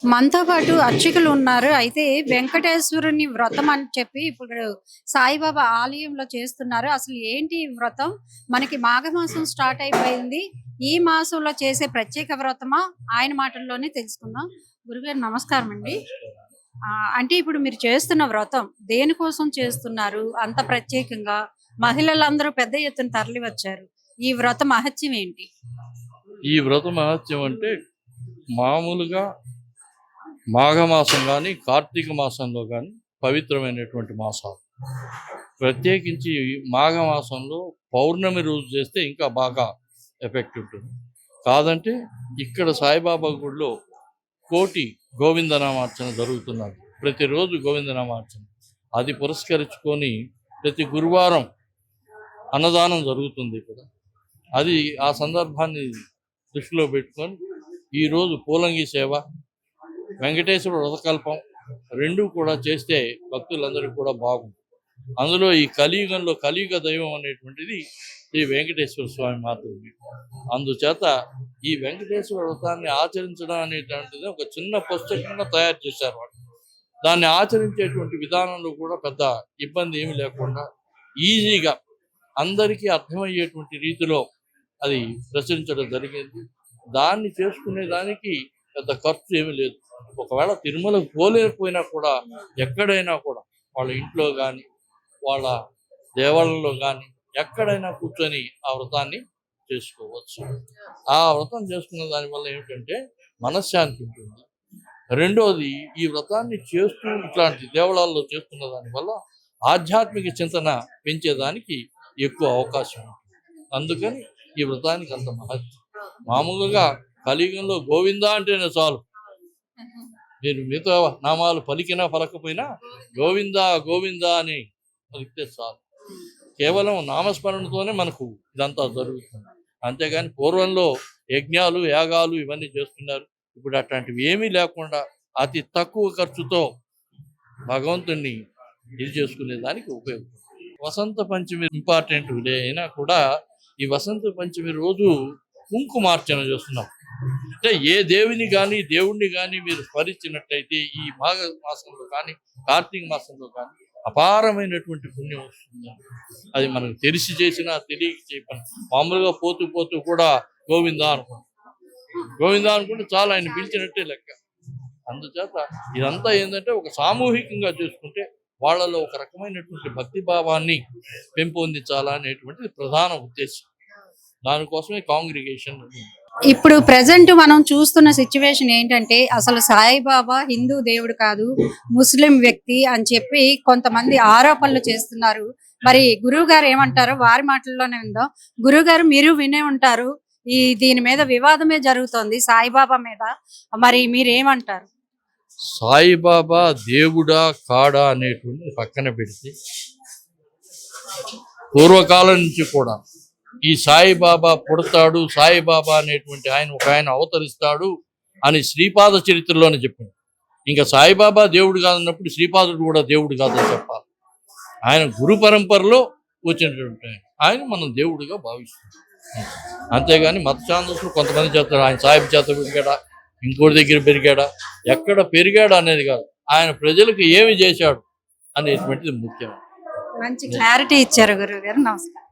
మనతో పాటు అర్చకులు ఉన్నారు. అయితే వెంకటేశ్వరుని వ్రతం అని చెప్పి ఇప్పుడు సాయిబాబా ఆలయంలో చేస్తున్నారు. అసలు ఏంటి ఈ వ్రతం? మనకి మాఘమాసం స్టార్ట్ అయిపోయింది. ఈ మాసంలో చేసే ప్రత్యేక వ్రతమా? ఆయన మాటల్లోనే తెలుసుకుందాం. గురుగారు నమస్కారం అండి. అంటే ఇప్పుడు మీరు చేస్తున్న వ్రతం దేనికోసం చేస్తున్నారు? అంత ప్రత్యేకంగా మహిళలందరూ పెద్ద ఎత్తున తరలివచ్చారు. ఈ వ్రత మహత్యం ఏంటి? ఈ వ్రత మహత్యం అంటే మామూలుగా మాఘమాసం కానీ కార్తీక మాసంలో కానీ పవిత్రమైనటువంటి మాసాలు. ప్రత్యేకించి మాఘమాసంలో పౌర్ణమి రోజు చేస్తే ఇంకా బాగా ఎఫెక్ట్ ఉంటుంది. కాదంటే ఇక్కడ సాయిబాబా గుడిలో కోటి గోవిందనామార్చన జరుగుతున్నది. ప్రతిరోజు గోవిందనామార్చన. అది పురస్కరించుకొని ప్రతి గురువారం అన్నదానం జరుగుతుంది ఇక్కడ. అది ఆ సందర్భాన్ని దృష్టిలో పెట్టుకొని ఈరోజు పూలంగి సేవ, వెంకటేశ్వర వ్రతకల్పం రెండు కూడా చేస్తే భక్తులందరికీ కూడా బాగుంది. అందులో ఈ కలియుగంలో కలియుగ దైవం అనేటువంటిది శ్రీ వెంకటేశ్వర స్వామి మాత్రమే. అందుచేత ఈ వెంకటేశ్వర వ్రతాన్ని ఆచరించడం అనేటువంటిది ఒక చిన్న పుస్తకంగా తయారు చేశారు వాళ్ళు. దాన్ని ఆచరించేటువంటి విధానంలో కూడా పెద్ద ఇబ్బంది ఏమి లేకుండా ఈజీగా అందరికీ అర్థమయ్యేటువంటి రీతిలో అది ప్రచురించడం జరిగింది. దాన్ని చేసుకునే దానికి పెద్ద ఖర్చు ఏమీ లేదు. ఒకవేళ తిరుమలకు పోలేకపోయినా కూడా ఎక్కడైనా కూడా వాళ్ళ ఇంట్లో కానీ వాళ్ళ దేవాలయంలో కానీ ఎక్కడైనా కూర్చొని ఆ వ్రతాన్ని చేసుకోవచ్చు. ఆ వ్రతం చేసుకున్న దానివల్ల ఏమిటంటే మనశ్శాంతి ఉంటుంది. రెండోది, ఈ వ్రతాన్ని చేస్తూ ఇట్లాంటి దేవాలయాల్లో చేస్తున్న దానివల్ల ఆధ్యాత్మిక చింతన పెంచేదానికి ఎక్కువ అవకాశం ఉంటుంది. అందుకని ఈ వ్రతానికి అంత మహత్వం. మామూలుగా కలియుగంలో గోవింద అంటేనే చాలు. మీరు మిగతా నామాలు పలికినా పలకపోయినా గోవింద గోవింద అని పలికితే చాలు. కేవలం నామస్మరణతోనే మనకు ఇదంతా జరుగుతుంది. అంతేగాని పూర్వంలో యజ్ఞాలు యాగాలు ఇవన్నీ చేస్తున్నారు. ఇప్పుడు అట్లాంటివి ఏమీ లేకుండా అతి తక్కువ ఖర్చుతో భగవంతుణ్ణి ఇది చేసుకునే దానికి ఉపయోగపడుతుంది. వసంత పంచమి ఇంపార్టెంట్ డే అయినా కూడా ఈ వసంత పంచమి రోజు కుంకుమార్చన చేస్తున్నాం. అంటే ఏ దేవుని కానీ దేవుణ్ణి కానీ మీరు స్మరించినట్లయితే ఈ మాఘ మాసంలో కానీ కార్తీక మాసంలో కానీ అపారమైనటువంటి పుణ్యం వస్తుంది. అది మనకు తెలిసి చేసినా తెలియక చేయకుండా మామూలుగా పోతూ పోతూ కూడా గోవిందా అనుకుంటాం. గోవిందా అనుకుంటే చాలా ఆయన పిలిచినట్టే లెక్క. అందుచేత ఇదంతా ఏంటంటే ఒక సామూహికంగా చేసుకుంటే వాళ్ళలో ఒక రకమైనటువంటి భక్తి భావాన్ని పెంపొందించాలనేటువంటిది ప్రధాన ఉద్దేశం. దానికోసమే కాంగ్రిగేషన్. ఇప్పుడు ప్రెజెంట్ మనం చూస్తున్న సిచ్యువేషన్ ఏంటంటే అసలు సాయిబాబా హిందూ దేవుడు కాదు, ముస్లిం వ్యక్తి అని చెప్పి కొంతమంది ఆరోపణలు చేస్తున్నారు. మరి గురువు గారు ఏమంటారో వారి మాటల్లోనే ఉందాం. గురువు గారు, మీరు వినే ఉంటారు, దీని మీద వివాదమే జరుగుతోంది సాయిబాబా మీద. మరి మీరేమంటారు? సాయిబాబా దేవుడా కాడా అనేటువంటి పక్కన పెడితే పూర్వకాలం నుంచి కూడా ఈ సాయిబాబా పుడతాడు, సాయిబాబా అనేటువంటి ఆయన అవతరిస్తాడు అని శ్రీపాద చరిత్రలోనే చెప్పింది. ఇంకా సాయిబాబా దేవుడు కాదన్నప్పుడు శ్రీపాదుడు కూడా దేవుడు కాదని చెప్పాలి. ఆయన గురు పరంపరలో వచ్చినటువంటి ఆయన మనం దేవుడిగా భావిస్తున్నాం. అంతేగాని మత ఛాందస్సులు కొంతమంది చెప్తారు ఆయన సాయిబు చేత పెరిగాడా, ఇంకోటి దగ్గర పెరిగాడా, ఎక్కడ పెరిగాడా అనేది కాదు, ఆయన ప్రజలకు ఏమి చేశాడు అనేటువంటిది ముఖ్యం. మంచి క్లారిటీ ఇచ్చారు గురువు గారు. నమస్కారం.